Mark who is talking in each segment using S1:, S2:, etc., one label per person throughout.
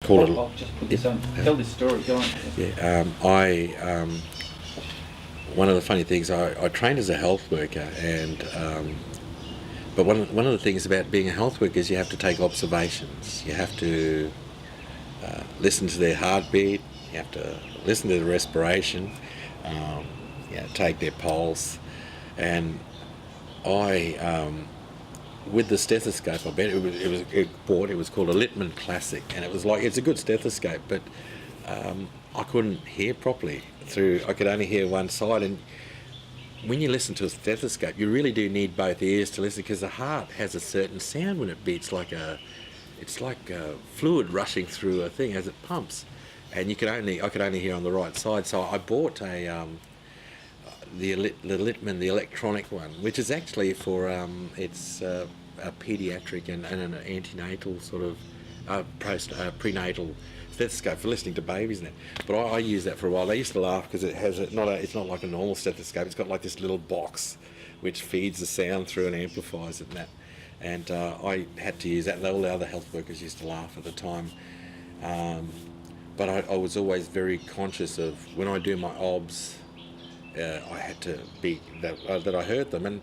S1: called
S2: I'll just put this on. Tell this story. Go on.
S1: One of the funny things, I trained as a health worker, and but one of the things about being a health worker is you have to take observations. You have to listen to their heartbeat. You have to listen to the respiration. Take their pulse, and I. With the stethoscope, I bet it was called a Littman Classic, and it's a good stethoscope, but I couldn't hear properly I could only hear one side. And when you listen to a stethoscope, you really do need both ears to listen, because the heart has a certain sound when it beats, it's like a fluid rushing through a thing as it pumps, and I could only hear on the right side. So I bought the Littman, the electronic one, which is actually for it's a pediatric and an antenatal sort of prenatal stethoscope for listening to babies and that. But I use that for a while. They used to laugh because it's not like a normal stethoscope. It's got like this little box which feeds the sound through and amplifies it and that. And I had to use that, and all the other health workers used to laugh at the time. But I was always very conscious of, when I do my obs, I had to be that I heard them,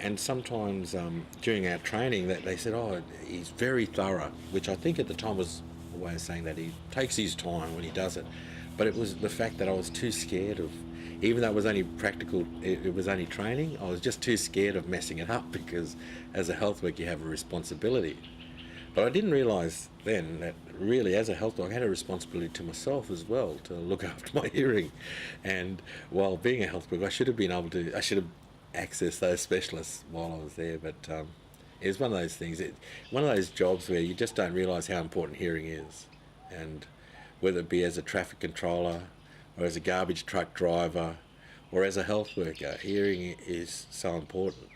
S1: and sometimes during our training that they said, "Oh, he's very thorough," which I think at the time was a way of saying that he takes his time when he does it. But it was the fact that I was too scared of, even though it was only practical, it was only training. I was just too scared of messing it up, because as a health worker you have a responsibility. But I didn't realise then that really, as a health worker, I had a responsibility to myself as well, to look after my hearing. And while being a health worker, I should have accessed those specialists while I was there. But it was one of those things, one of those jobs where you just don't realise how important hearing is. And whether it be as a traffic controller, or as a garbage truck driver, or as a health worker, hearing is so important.